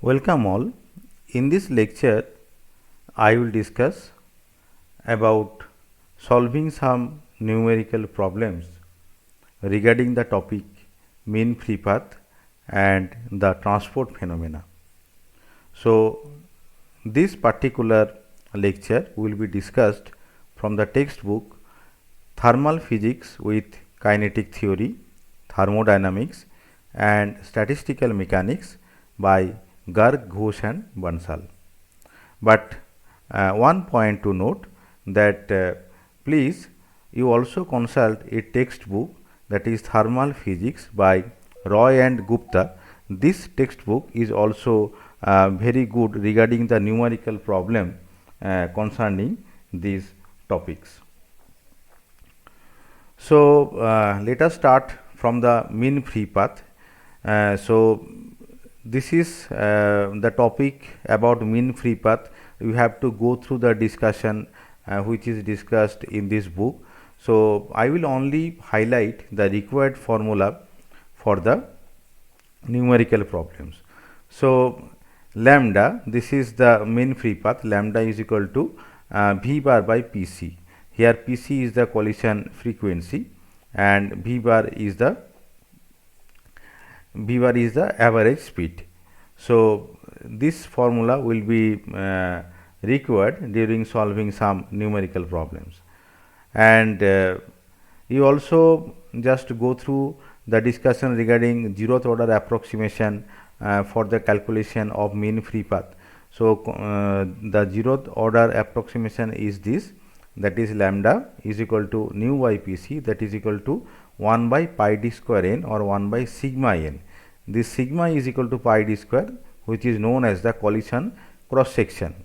Welcome all. In this lecture, I will discuss about solving some numerical problems regarding the topic mean free path and the transport phenomena. So, this particular lecture will be discussed from the textbook Thermal Physics with Kinetic Theory, Thermodynamics and Statistical Mechanics by Garg, Ghosh and Bansal. But one point to note that please you also consult a textbook, that is Thermal Physics by Roy and Gupta. This textbook is also very good regarding the numerical problem concerning these topics. So, let us start from the mean free path. So, this is the topic about mean free path. You have to go through the discussion which is discussed in this book. So, I will only highlight the required formula for the numerical problems. So, lambda, this is the mean free path, lambda is equal to V bar by Pc. Here Pc is the collision frequency and V bar is the average speed. So, this formula will be required during solving some numerical problems. And you also just go through the discussion regarding zeroth order approximation for the calculation of mean free path. So, the zeroth order approximation is this, that is lambda is equal to nu by Pc, that is equal to 1 by pi d square n or 1 by sigma n. This sigma is equal to pi d square, which is known as the collision cross section,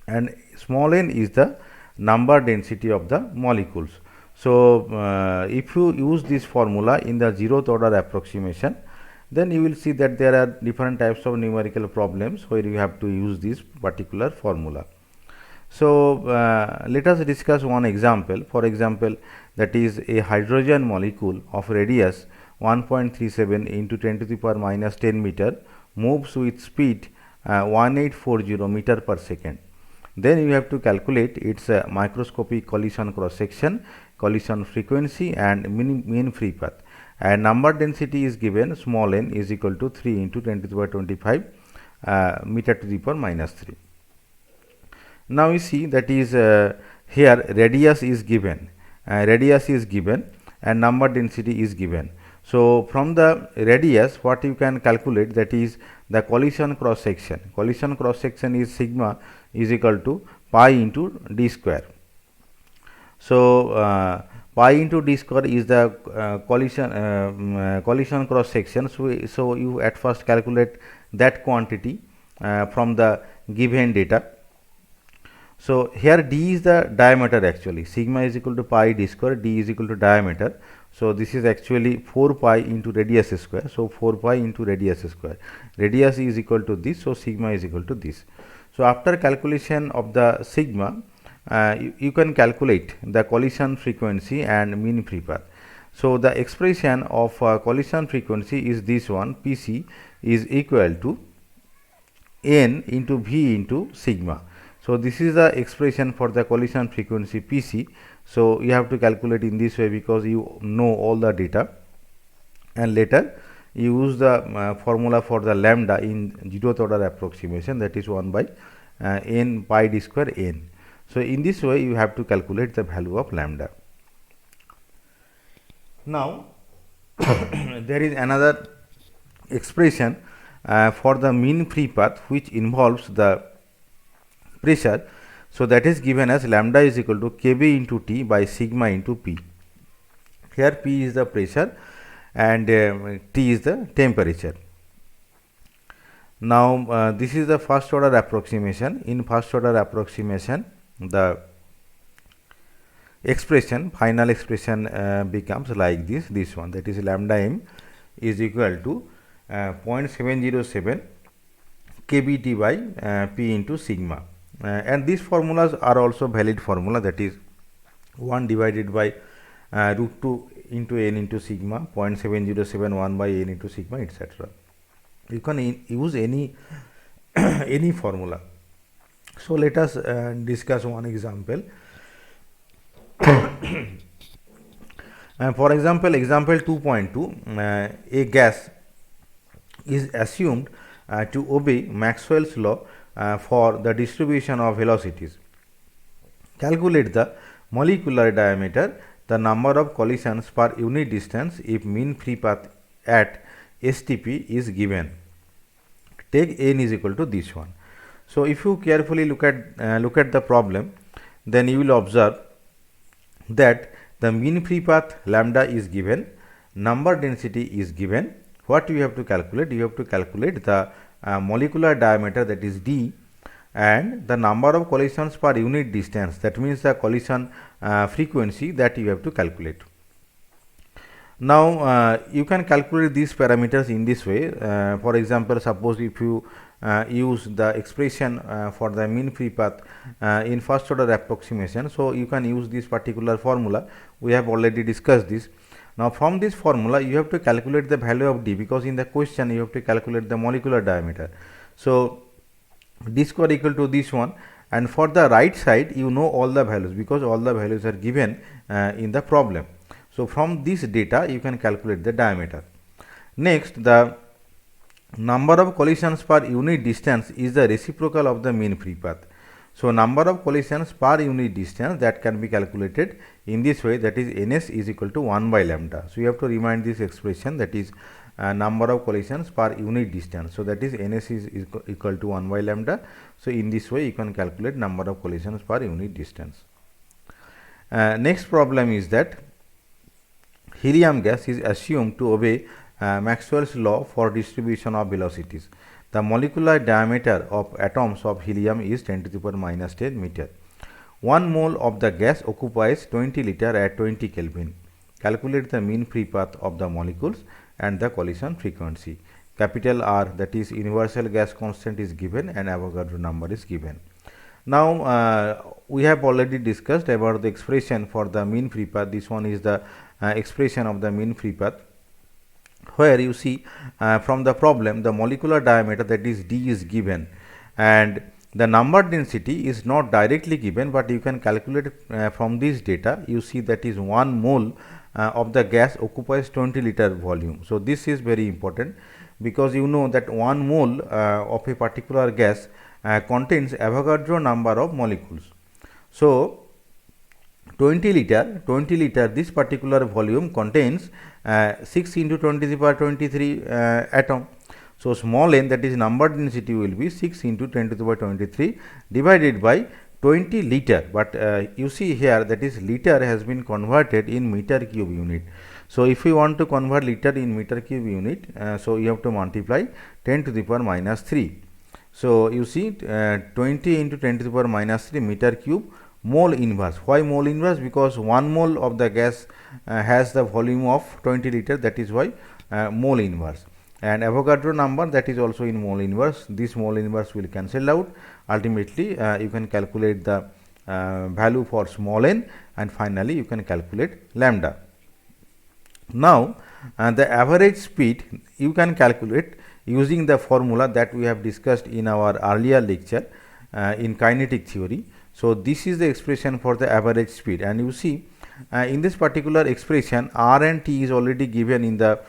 and small n is the number density of the molecules. So, if you use this formula in the zeroth order approximation, then you will see that there are different types of numerical problems where you have to use this particular formula. So, let us discuss one example. For example, that is a hydrogen molecule of radius 1.37 into 10 to the power minus 10 meter moves with speed 1840 meter per second. Then you have to calculate its microscopic collision cross section, collision frequency and mean free path, and number density is given, small n is equal to 3 into 10 to the power 25 meter to the power minus 3. Now you see that is here radius is given and number density is given. So, from the radius what you can calculate, that is the collision cross section. Collision cross section is sigma is equal to pi into d square. So, pi into d square is the collision cross section. So, you at first calculate that quantity from the given data. So, here d is the diameter, actually sigma is equal to pi d square, d is equal to diameter. So, this is actually 4 pi into radius square. So, 4 pi into radius square, radius is equal to this. So, sigma is equal to this. So, after calculation of the sigma, you can calculate the collision frequency and mean free path. So, the expression of collision frequency is this one, Pc is equal to n into V into sigma. So, this is the expression for the collision frequency Pc. So, you have to calculate in this way because you know all the data, and later you use the formula for the lambda in zeroth order approximation, that is 1 by n pi d square n. So, in this way you have to calculate the value of lambda. Now, there is another expression for the mean free path which involves the pressure. So, that is given as lambda is equal to Kb into T by sigma into P. Here P is the pressure and T is the temperature. Now, this is the first order approximation. In first order approximation, the expression, final expression becomes like this one, that is lambda m is equal to 0.707 kBT by P into sigma. And these formulas are also valid formula, that is 1 divided by root 2 into n into sigma, 0.707 1 by n into sigma, etc. you can use any any formula. So let us discuss one example. For example, example 2.2, a gas is assumed to obey Maxwell's law for the distribution of velocities. Calculate the molecular diameter, the number of collisions per unit distance if mean free path at STP is given. Take n is equal to this one. So if you carefully look at the problem, then you will observe that the mean free path lambda is given, number density is given. What you have to calculate? You have to calculate the molecular diameter, that is d, and the number of collisions per unit distance, that means the collision frequency, that you have to calculate. Now you can calculate these parameters in this way. For example, suppose if you use the expression for the mean free path in first order approximation, so you can use this particular formula. We have already discussed this. Now from this formula you have to calculate the value of d, because in the question you have to calculate the molecular diameter. So d square equal to this one, and for the right side you know all the values, because all the values are given in the problem. So from this data you can calculate the diameter. Next, the number of collisions per unit distance is the reciprocal of the mean free path. So number of collisions per unit distance, that can be calculated in this way, that is ns is equal to 1 by lambda. So you have to remind this expression, that is number of collisions per unit distance. So that is ns is equal to 1 by lambda. So in this way you can calculate number of collisions per unit distance. Next problem is that helium gas is assumed to obey Maxwell's law for distribution of velocities. The molecular diameter of atoms of helium is 10 to the power minus 10 meter. 1 mole of the gas occupies 20 liter at 20 Kelvin. Calculate the mean free path of the molecules and the collision frequency. Capital R, that is universal gas constant, is given and Avogadro number is given. Now we have already discussed about the expression for the mean free path. This one is the expression of the mean free path, where you see from the problem the molecular diameter, that is d, is given, and the number density is not directly given, but you can calculate from this data. You see that is 1 mole of the gas occupies 20 liter volume. So this is very important, because you know that 1 mole of a particular gas contains Avogadro number of molecules. So 20 liter, this particular volume contains 6 into 10 to the power 23 atom. So small n, that is number density, will be 6 into 10 to the power 23 divided by 20 liter. But you see here, that is liter has been converted in meter cube unit. So if you want to convert liter in meter cube unit, so you have to multiply 10 to the power minus 3. So you see 20 into 10 to the power minus 3 meter cube mole inverse. Why mole inverse? Because 1 mole of the gas has the volume of 20 liter, that is why mole inverse. And Avogadro number, that is also in mole inverse. This mole inverse will cancel out. Ultimately you can calculate the value for small n, and finally you can calculate lambda. Now the average speed you can calculate using the formula that we have discussed in our earlier lecture in kinetic theory. So this is the expression for the average speed, and you see in this particular expression r and t is already given in the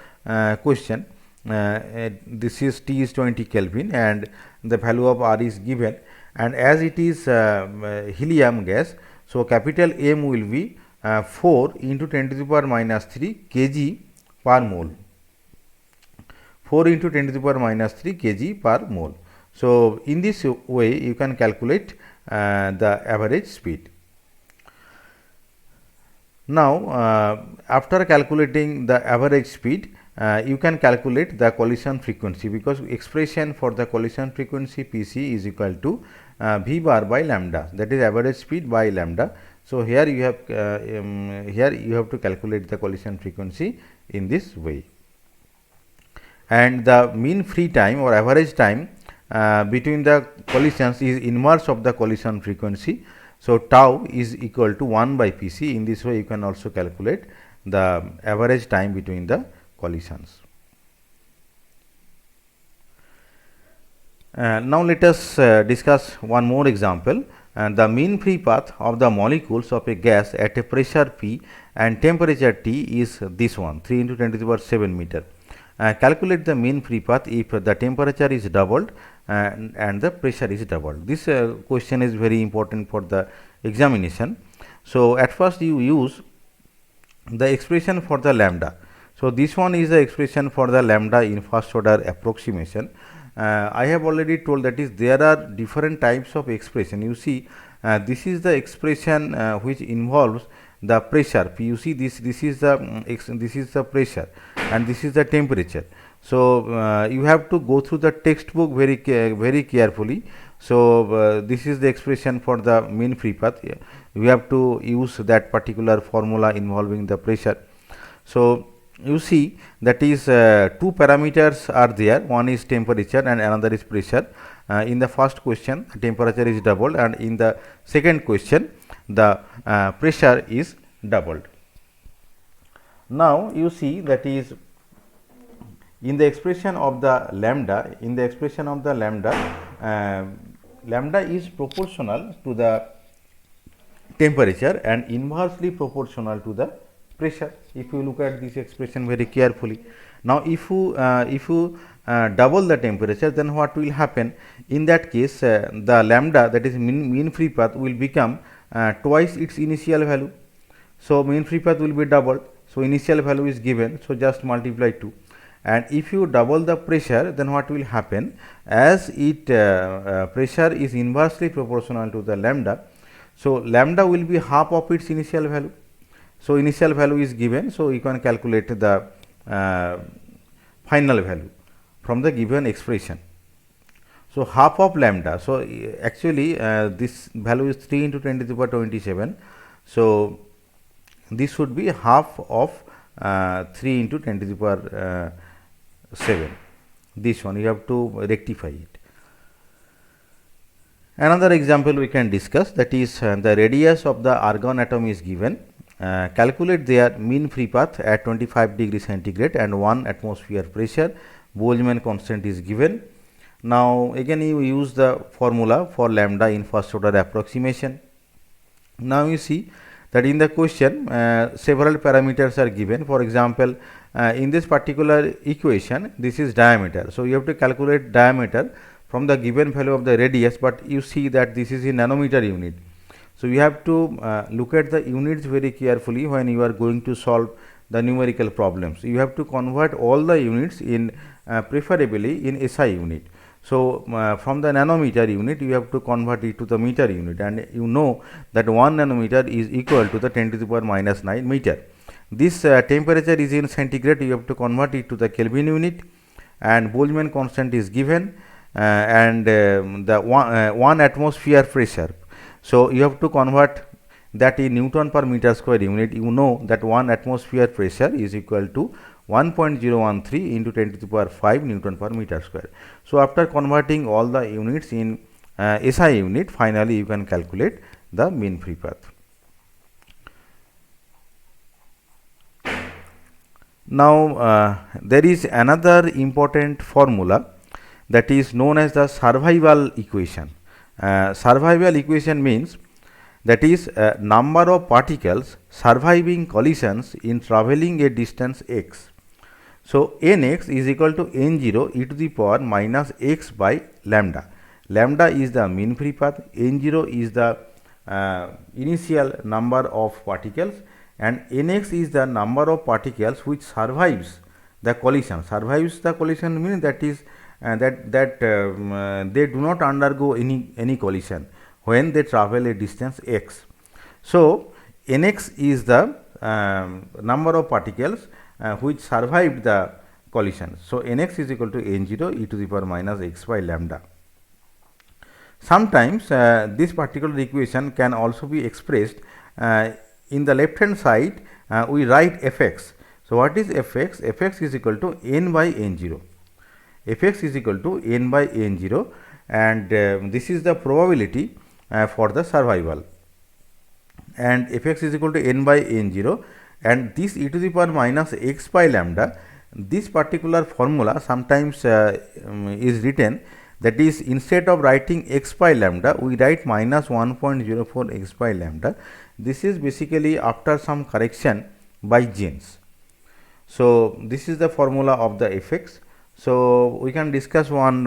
question. This is t is 20 Kelvin and the value of r is given, and as it is helium gas, so capital M will be 4 into 10 to the power minus 3 kg per mole. 4 into 10 to the power minus 3 kg per mole. So in this way you can calculate the average speed. Now after calculating the average speed, you can calculate the collision frequency, because expression for the collision frequency Pc is equal to V bar by lambda, that is average speed by lambda. So here you have to calculate the collision frequency in this way, and the mean free time or average time between the collisions is inverse of the collision frequency. So tau is equal to 1 by Pc. In this way you can also calculate the average time between the collisions. Now let us discuss one more example. The mean free path of the molecules of a gas at a pressure P and temperature T is this one, 3 into 10 to the power 7 meter. Calculate the mean free path if the temperature is doubled and the pressure is doubled. This question is very important for the examination. So at first you use the expression for the lambda. So this one is the expression for the lambda in first order approximation. I have already told that is there are different types of expression. You see this is the expression which involves the pressure. You see this is the pressure and this is the temperature. So you have to go through the textbook very carefully. So this is the expression for the mean free path. We have to use that particular formula involving the pressure. So you see that is two parameters are there, one is temperature and another is pressure. In the first question temperature is doubled and in the second question the pressure is doubled. Now you see that is in the expression of the lambda, lambda is proportional to the temperature and inversely proportional to the pressure. If you look at this expression very carefully. Now if you double the temperature, then what will happen? In that case the lambda, that is mean free path, will become twice its initial value. So mean free path will be doubled. So initial value is given, so just multiply 2. And if you double the pressure, then what will happen? As it pressure is inversely proportional to the lambda, so lambda will be half of its initial value. So initial value is given, so you can calculate the final value from the given expression. So half of lambda, so actually this value is 3 into 10 to the power 27. So this would be half of 3 into 10 to the power 7. This one you have to rectify it. Another example we can discuss, that is the radius of the argon atom is given. Calculate their mean free path at 25 degree centigrade and 1 atmosphere pressure. Boltzmann constant is given. Now again you use the formula for lambda in first order approximation. Now you see that in the question several parameters are given. For example, in this particular equation, this is diameter. So you have to calculate diameter from the given value of the radius, but you see that this is in nanometer unit. So you have to look at the units very carefully when you are going to solve the numerical problems. You have to convert all the units in preferably in SI unit. So from the nanometer unit you have to convert it to the meter unit, and you know that 1 nanometer is equal to the 10 to the power minus 9 meter. This temperature is in centigrade, you have to convert it to the Kelvin unit, and Boltzmann constant is given, and the 1 atmosphere pressure. So you have to convert that in Newton per meter square unit. You know that 1 atmosphere pressure is equal to 1.013 into 10 to the power 5 Newton per meter square. So after converting all the units in SI unit, finally you can calculate the mean free path. Now there is another important formula that is known as the survival equation. Survival equation means that is number of particles surviving collisions in traveling a distance x. So nx is equal to n0 e to the power minus x by lambda. Lambda is the mean free path, n0 is the initial number of particles, and nx is the number of particles which survives the collision. Survives the collision means that is they do not undergo any collision when they travel a distance x. So nx is the number of particles which survived the collision. So nx is equal to n0 e to the power minus x by lambda. Sometimes this particular equation can also be expressed in the left hand side. We write fx. So what is fx? Fx is equal to n by n0. Fx is equal to n by n0, and this is the probability for the survival, and fx is equal to n by n0, and this e to the power minus x by lambda, this particular formula sometimes is written That is, instead of writing x by lambda, we write minus 1.04 x by lambda. This is basically after some correction by Jaynes. So, this is the formula of the fx. So, we can discuss one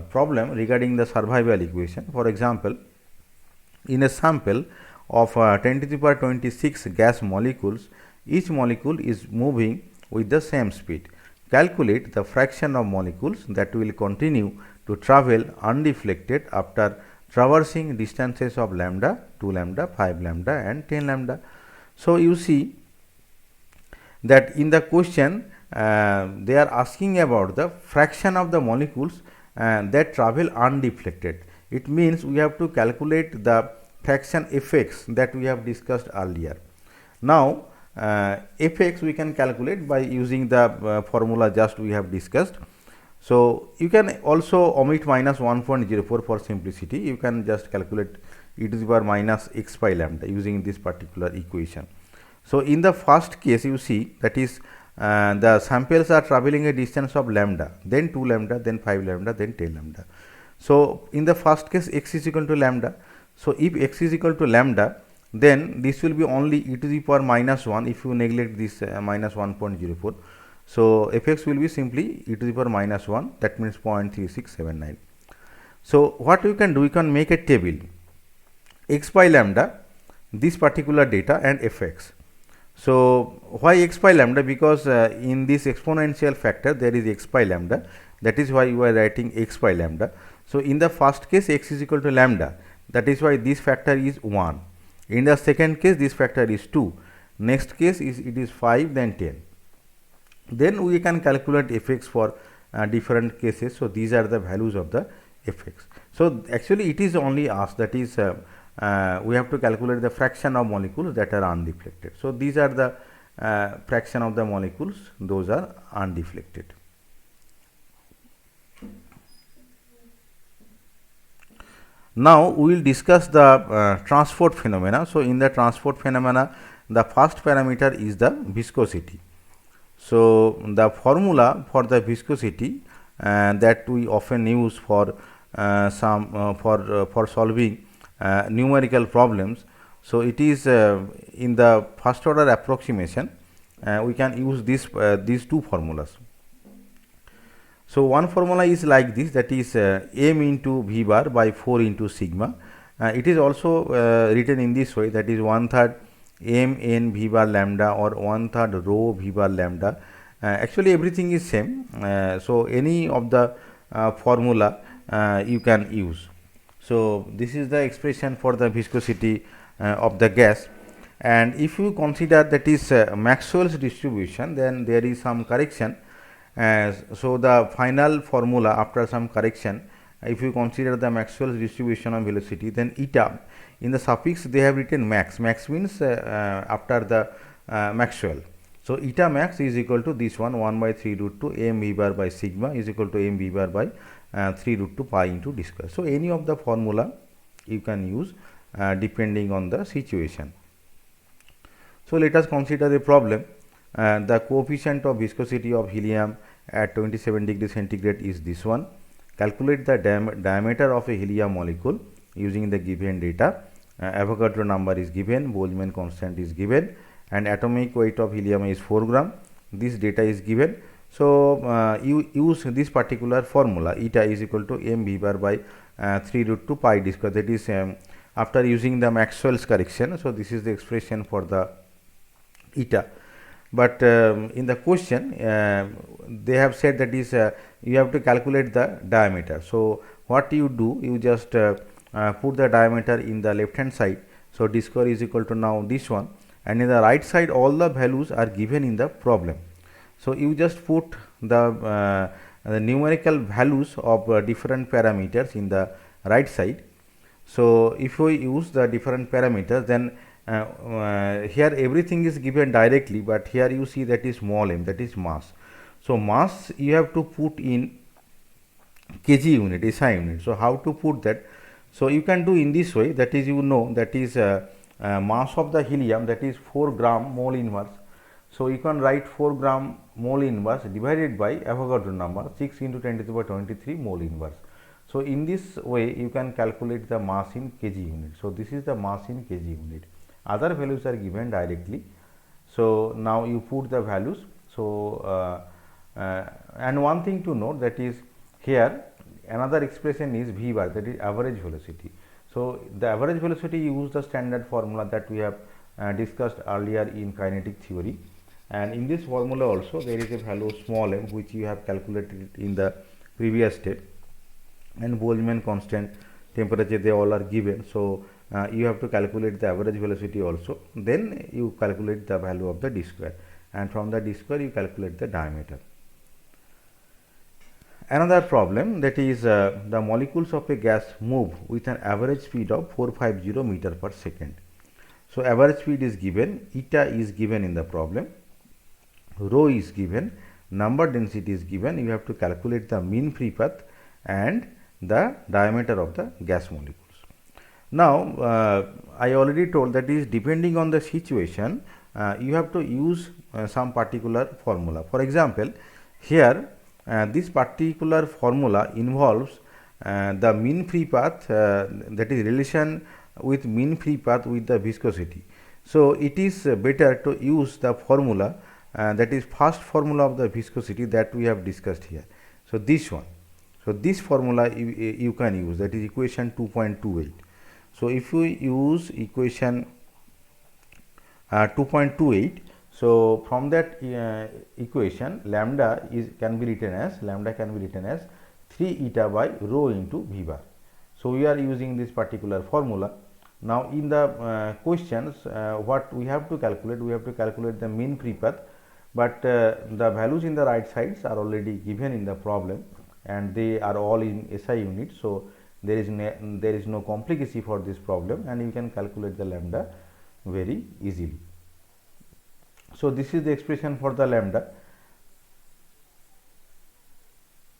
problem regarding the survival equation. For example, in a sample of 10 to the power 26 gas molecules, each molecule is moving with the same speed. Calculate the fraction of molecules that will continue to travel undeflected after traversing distances of lambda, 2 lambda, 5 lambda and 10 lambda. So, you see that in the question they are asking about the fraction of the molecules that travel undeflected. It means we have to calculate the fraction fx that we have discussed earlier. Now, fx we can calculate by using the formula just we have discussed. So, you can also omit minus 1.04 for simplicity. You can just calculate e to the power minus x by lambda using this particular equation. So, in the first case you see, that is the samples are traveling a distance of lambda, then 2 lambda, then 5 lambda, then 10 lambda. So, in the first case x is equal to lambda. So, if x is equal to lambda, then this will be only e to the power minus 1 if you neglect this minus 1.04. So, fx will be simply e to the power minus 1, that means 0.3679. So, what we can do, we can make a table x by lambda, this particular data and fx. So, why x by lambda? Because in this exponential factor there is x by lambda, that is why you are writing x by lambda. So, in the first case x is equal to lambda, that is why this factor is 1. In the second case this factor is 2, next case is it is 5, then 10. Then we can calculate fx for different cases. So, these are the values of the fx. So, actually it is only asked, that is we have to calculate the fraction of molecules that are undeflected. So, these are the fraction of the molecules, those are undeflected. Now, we will discuss the transport phenomena. So, in the transport phenomena, the first parameter is the viscosity. So, the formula for the viscosity that we often use for for solving numerical problems. So, it is in the first order approximation we can use these two formulas. So, one formula is like this, that is m into v bar by 4 into sigma. It is also written in this way, that is 1/3 m n v bar lambda or 1/3 rho v bar lambda. Actually everything is same. So, any of the formula you can use. So, this is the expression for the viscosity of the gas, and if you consider that is Maxwell's distribution, then there is some correction. So, the final formula after some correction, if you consider the Maxwell's distribution of velocity, then eta, in the suffix they have written max. Max means after the Maxwell. So, eta max is equal to this one, 1 by 3 root 2 m v bar by sigma is equal to m v bar by 3 root 2 pi into d square. So, any of the formula you can use depending on the situation. So, let us consider a problem. The coefficient of viscosity of helium at 27 degrees centigrade is this one. Calculate the diameter of a helium molecule using the given data. Avogadro number is given, Boltzmann constant is given, and atomic weight of helium is 4 gram. This data is given. So, you use this particular formula, eta is equal to m v bar by 3 root 2 pi d square, that is after using the Maxwell's correction. So, this is the expression for the eta. But in the question they have said that is you have to calculate the diameter. So, what you do, you just put the diameter in the left hand side. So, d square is equal to now this one, and in the right side all the values are given in the problem. So, you just put the numerical values of different parameters in the right side. So, if we use the different parameters, then here everything is given directly, but here you see that is small m, that is mass. So, mass you have to put in kg unit, SI unit. So, how to put that? So, you can do in this way, that is you know that is mass of the helium, that is 4 gram mole inverse. So, you can write 4 gram mole inverse divided by Avogadro number 6 into 10 to the power 23 mole inverse. So in this way you can calculate the mass in kg unit. So this is the mass in kg unit. Other values are given directly. So now you put the values. So and one thing to note, that is here another expression is v bar, that is average velocity. So the average velocity, use the standard formula that we have discussed earlier in kinetic theory, and in this formula also there is a value small m which you have calculated in the previous step, and Boltzmann constant, temperature, they all are given. So you have to calculate the average velocity also, then you calculate the value of the d square, and from the d square you calculate the diameter. Another problem, that is the molecules of a gas move with an average speed of 450 meter per second. So average speed is given, eta is given in the problem, rho is given, number density is given. You have to calculate the mean free path and the diameter of the gas molecules. Now I already told that is depending on the situation you have to use some particular formula. For example, here this particular formula involves the mean free path, that is relation with mean free path with the viscosity. So it is better to use the formula that is first formula of the viscosity that we have discussed here. So this one. So this formula you can use, that is equation 2.28. So if you use equation 2.28, so from that equation lambda can be written as 3 eta by rho into v bar. So we are using this particular formula. Now in the questions what we have to calculate, we have to calculate the mean free path, but the values in the right sides are already given in the problem and they are all in SI unit. So there is no complicacy for this problem, and you can calculate the lambda very easily. So this is the expression for the lambda.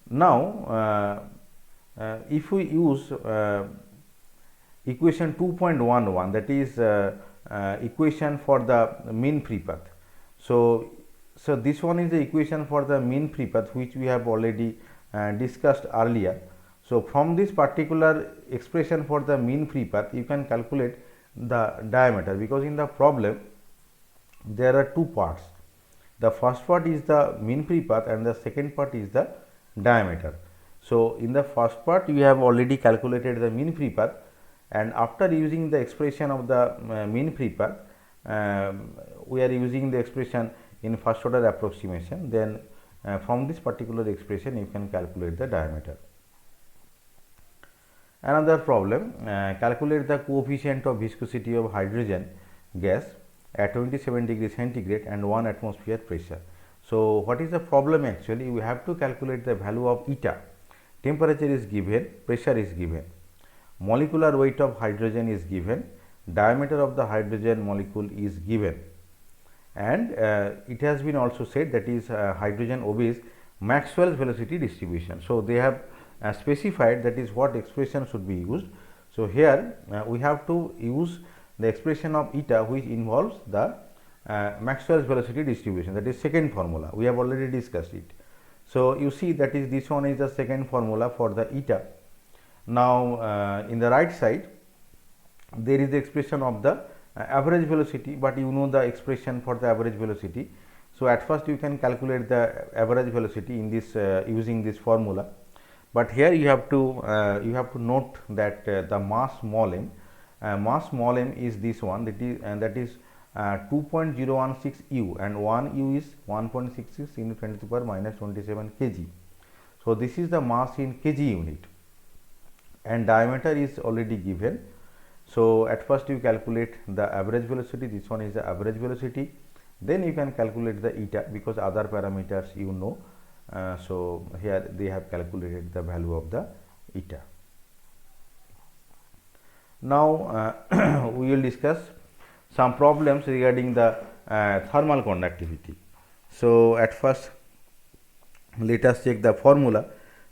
Now if we use equation 2.11, that is equation for the mean free path. So this one is the equation for the mean free path which we have already discussed earlier. So from this particular expression for the mean free path you can calculate the diameter, because in the problem there are two parts. The first part is the mean free path and the second part is the diameter. So in the first part we have already calculated the mean free path, and after using the expression of the mean free path we are using the expression in first order approximation, then from this particular expression you can calculate the diameter. Another problem, calculate the coefficient of viscosity of hydrogen gas at 27 degrees centigrade and 1 atmosphere pressure. So what is the problem? Actually we have to calculate the value of eta. Temperature is given, pressure is given, molecular weight of hydrogen is given, diameter of the hydrogen molecule is given, and it has been also said that is hydrogen obeys Maxwell's velocity distribution. So they have specified that is what expression should be used. So here we have to use the expression of eta which involves the Maxwell's velocity distribution, that is second formula. We have already discussed it. So you see that is this one is the second formula for the eta. Now in the right side there is the expression of the average velocity, but you know the expression for the average velocity. So at first you can calculate the average velocity in this using this formula, but here you have to note that the mass small m is this one, that is 2.016 u, and 1 u is 1.66 into 10 to the power minus 27 kg. So this is the mass in kg unit, and diameter is already given. So at first you calculate the average velocity, this one is the average velocity, then you can calculate the eta because other parameters you know. So here they have calculated the value of the eta. Now we will discuss some problems regarding the thermal conductivity. So at first let us check the formula,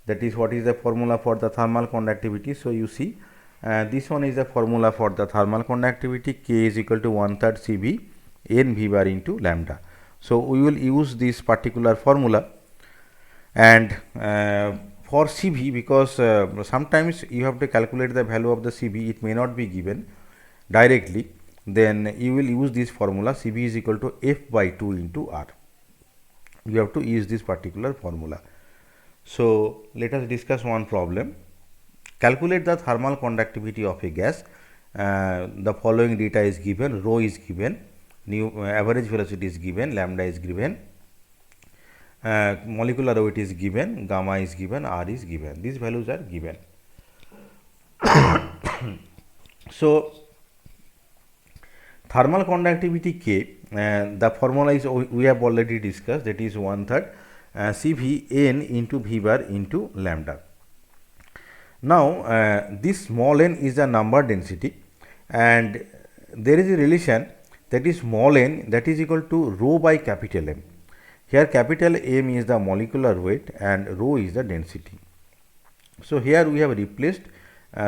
that is what is the formula for the thermal conductivity. So you see this one is the formula for the thermal conductivity, K is equal to 1/3 Cv n V bar into lambda. So we will use this particular formula, and for CV, because sometimes you have to calculate the value of the CV, it may not be given directly, then you will use this formula, CV is equal to F by 2 into R. You have to use this particular formula. So, let us discuss one problem. Calculate the thermal conductivity of a gas. The following data is given, rho is given, average velocity is given, lambda is given, molecular weight is given, gamma is given, R is given. These values are given. So, thermal conductivity K, the formula is we have already discussed, that is 1/3 CV n into V bar into lambda. Now, this small n is the number density, and there is a relation, that is small n, that is equal to rho by capital M. Here capital M is the molecular weight and rho is the density. So, here we have replaced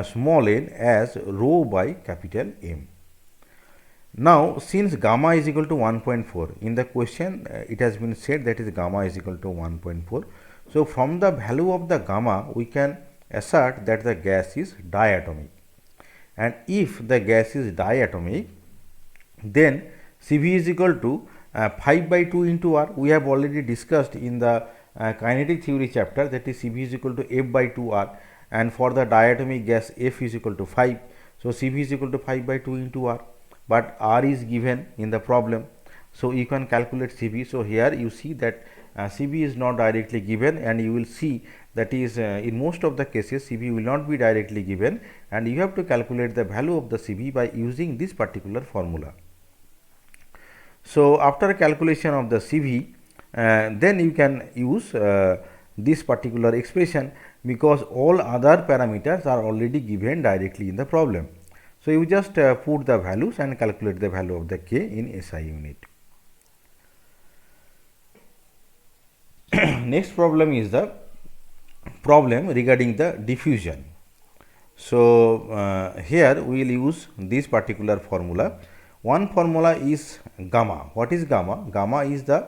small n as rho by capital M. Now, since gamma is equal to 1.4, in the question it has been said that is gamma is equal to 1.4. So, from the value of the gamma we can assert that the gas is diatomic, and if the gas is diatomic, then CV is equal to 5 by 2 into R. We have already discussed in the kinetic theory chapter, that is CV is equal to F by 2 R, and for the diatomic gas F is equal to 5. So, CV is equal to 5 by 2 into R, but R is given in the problem. So, you can calculate CV. So, here you see that CV is not directly given, and you will see that is in most of the cases CV will not be directly given, and you have to calculate the value of the CV by using this particular formula. So, after calculation of the CV, then you can use this particular expression, because all other parameters are already given directly in the problem. So, you just put the values and calculate the value of the K in SI unit. Next problem is the problem regarding the diffusion. So, here we will use this particular formula. One formula is gamma. What is gamma? Gamma is the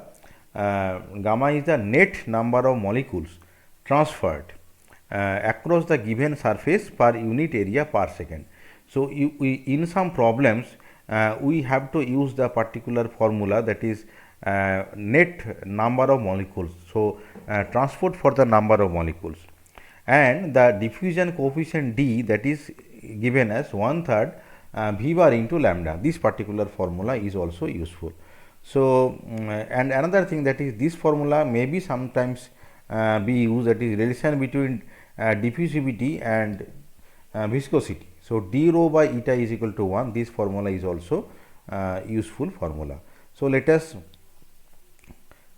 net number of molecules transferred across the given surface per unit area per second. So, in some problems we have to use the particular formula, that is net number of molecules. So, transport for the number of molecules, and the diffusion coefficient D, that is given as 1/3 V bar into lambda. This particular formula is also useful. So, and another thing, that is this formula may be sometimes be used, that is relation between diffusivity and viscosity. So, d rho by eta is equal to 1. This formula is also useful formula. So, let us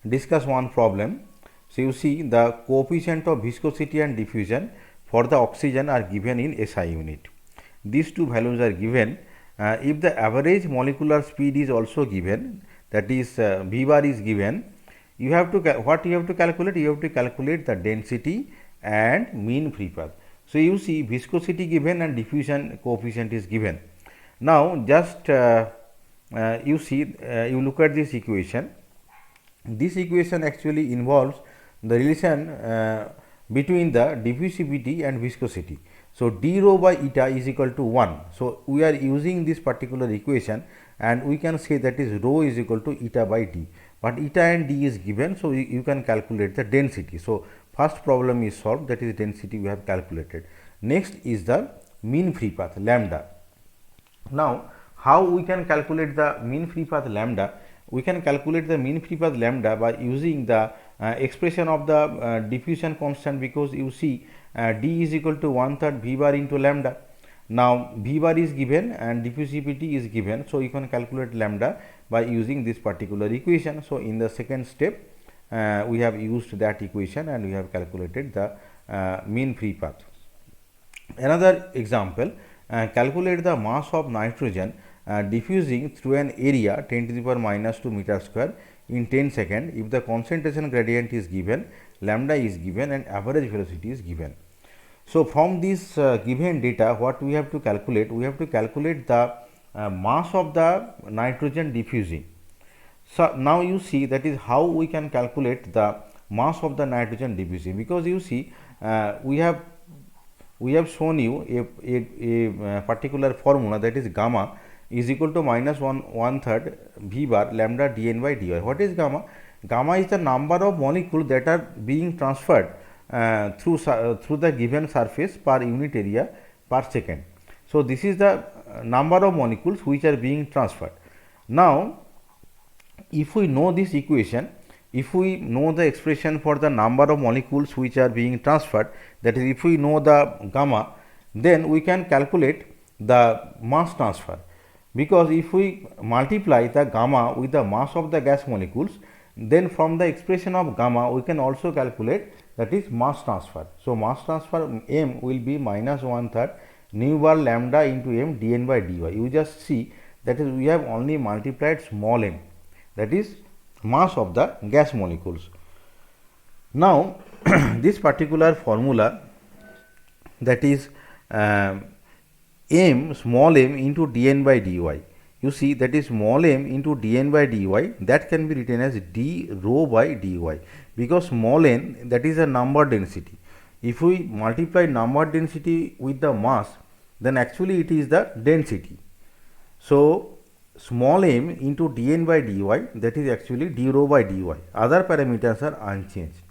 discuss one problem. So, you see the coefficient of viscosity and diffusion for the oxygen are given in SI unit. These two values are given. If the average molecular speed is also given, that is V bar is given, you have to what you have to calculate? You have to calculate the density and mean free path. So, you see viscosity given and diffusion coefficient is given. Now, just you see you look at this equation. This equation actually involves the relation between the diffusivity and viscosity. So, d rho by eta is equal to 1. So, we are using this particular equation, and we can say that is rho is equal to eta by d, but eta and d is given. So, you can calculate the density. So, first problem is solved, that is density we have calculated. Next is the mean free path lambda. Now, how we can calculate the mean free path lambda? We can calculate the mean free path lambda by using the expression of the diffusion constant, because you see d is equal to 1/3 V bar into lambda. Now, V bar is given and diffusivity is given. So, you can calculate lambda by using this particular equation. So, in the second step we have used that equation and we have calculated the mean free path. Another example, calculate the mass of nitrogen diffusing through an area 10 to the power minus 2 meter square in 10 seconds if the concentration gradient is given, lambda is given, and average velocity is given. So, from this given data, what we have to calculate? We have to calculate the mass of the nitrogen diffusing. So, now you see that is how we can calculate the mass of the nitrogen diffusing, because you see we have shown you a particular formula, that is gamma is equal to minus 1/3 v bar lambda dn by dy. What is gamma? Gamma is the number of molecules that are being transferred through the given surface per unit area per second. So, this is the number of molecules which are being transferred. Now, if we know this equation, if we know the expression for the number of molecules which are being transferred, that is if we know the gamma, then we can calculate the mass transfer, because if we multiply the gamma with the mass of the gas molecules, then from the expression of gamma we can also calculate, that is mass transfer. So, mass transfer m will be minus 1/3 nu bar lambda into m dn by dy. You just see, that is we have only multiplied small m, that is mass of the gas molecules. Now, this particular formula, that is m small m into dn by dy, you see that is small m into dn by dy, that can be written as d rho by dy, because small n, that is a number density. If we multiply number density with the mass, then actually it is the density. So, small m into dn by dy, that is actually d rho by dy. Other parameters are unchanged.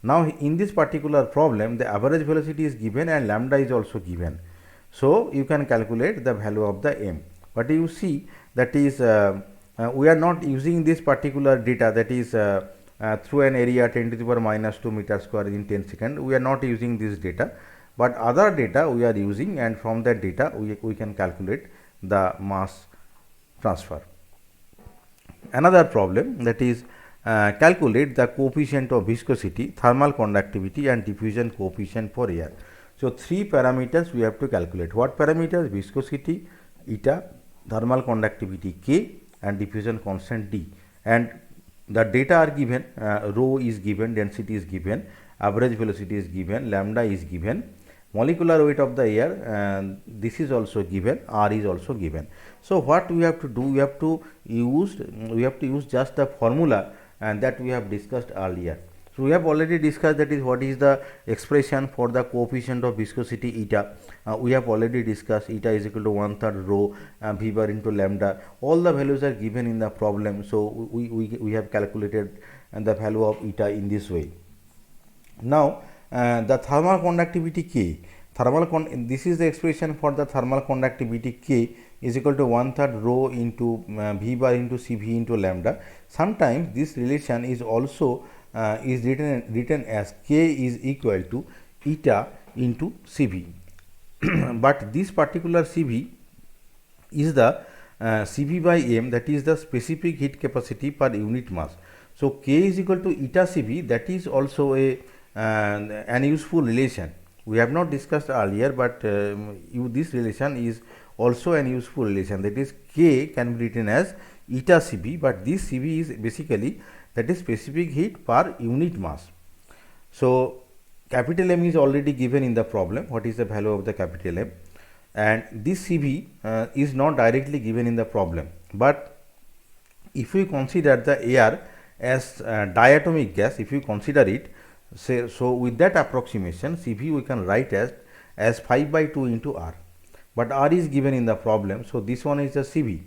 Now, in this particular problem, the average velocity is given and lambda is also given. So, you can calculate the value of the m. But you see, that is we are not using this particular data, that is through an area 10 to the power minus 2 meter square in 10 seconds. We are not using this data, but other data we are using, and from that data we can calculate the mass transfer. Another problem, that is calculate the coefficient of viscosity, thermal conductivity and diffusion coefficient for air. So, three parameters we have to calculate. What parameters? Viscosity eta, thermal conductivity K and diffusion constant D, and the data are given, rho is given, density is given, average velocity is given, lambda is given, molecular weight of the air, this is also given, R is also given. So, what we have to do? We have to use just the formula and that we have discussed earlier. So, we have already discussed, that is what is the expression for the coefficient of viscosity eta. We have already discussed, eta is equal to 1/3 rho v bar into lambda. All the values are given in the problem. So, we have calculated the value of eta in this way. Now, the thermal conductivity K, this is the expression for the thermal conductivity K is equal to 1/3 rho into v bar into Cv into lambda. Sometimes this relation is also is written as K is equal to eta into Cv, but this particular Cv is the Cv by m, that is the specific heat capacity per unit mass. So, K is equal to eta Cv, that is also an useful relation. We have not discussed earlier, but this relation is also an useful relation, that is K can be written as eta Cv, but this Cv is basically, that is specific heat per unit mass. So, capital M is already given in the problem, what is the value of the capital M, and this Cv is not directly given in the problem, but if we consider the air as diatomic gas, if you consider it, say, so with that approximation Cv we can write as 5/2 into R, but R is given in the problem. So, this one is the Cv,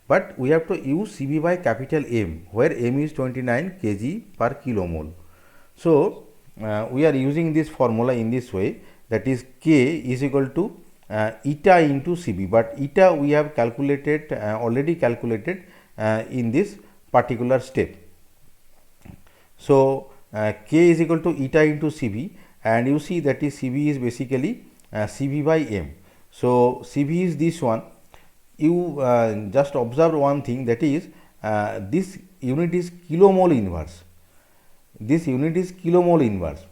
but we have to use Cv by capital M, where M is 29 kg per kilomole. So, we are using this formula in this way, that is K is equal to eta into Cv, but eta we have calculated already calculated in this particular step. So, K is equal to eta into Cv, and you see that is Cv is basically Cv by M. So, Cv is this one. You just observe one thing, that is this unit is kilomole inverse. This unit is kilomole inverse,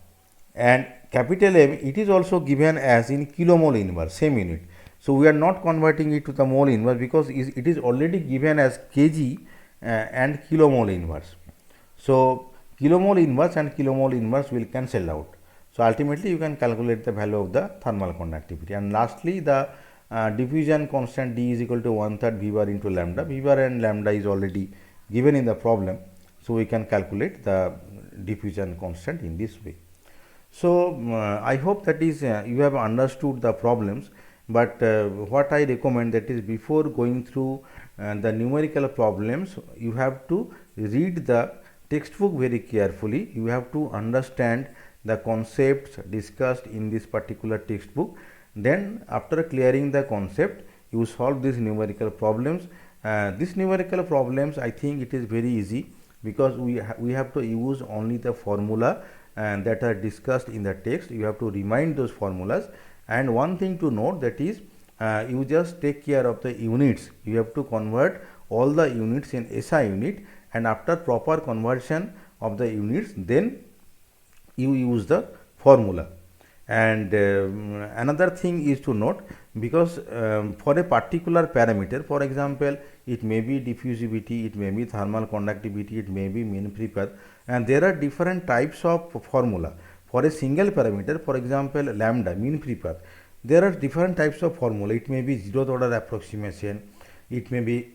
and capital M, it is also given as in kilomole inverse, same unit. So, we are not converting it to the mole inverse, because it is already given as kg and kilomole inverse. So, kilomole inverse and kilomole inverse will cancel out. So, ultimately you can calculate the value of the thermal conductivity, and lastly the diffusion constant D is equal to 1/3 v bar into lambda. V bar and lambda is already given in the problem. So, we can calculate the diffusion constant in this way. So I hope that is you have understood the problems, but what I recommend, that is, before going through the numerical problems, you have to read the textbook very carefully. You have to understand the concepts discussed in this particular textbook. Then after clearing the concept, you solve these numerical problems. These numerical problems, I think it is very easy, because we have to use only the formula and that are discussed in the text. You have to remind those formulas. And one thing to note, that is, you just take care of the units. You have to convert all the units in SI unit, and after proper conversion of the units, then you use the formula. And another thing is to note, because for a particular parameter, for example, it may be diffusivity, it may be thermal conductivity, it may be mean free path, and there are different types of formula. For a single parameter, for example, lambda, mean free path, there are different types of formula. It may be zeroth order approximation, it may be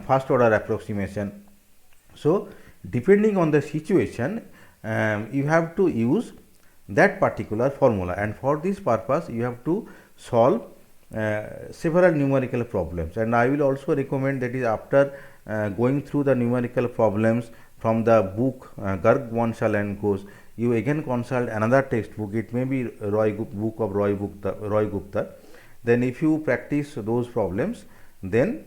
first order approximation. So depending on the situation, you have to use that particular formula, and for this purpose you have to solve several numerical problems. And I will also recommend, that is, after going through the numerical problems from the book Garg, Bonsal and Ghosh, you again consult another textbook. It may be book of Roy Gupta. Then if you practice those problems, then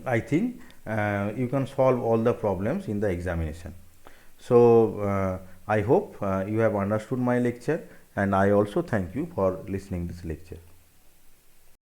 I think you can solve all the problems in the examination. So I hope you have understood my lecture, and I also thank you for listening this lecture.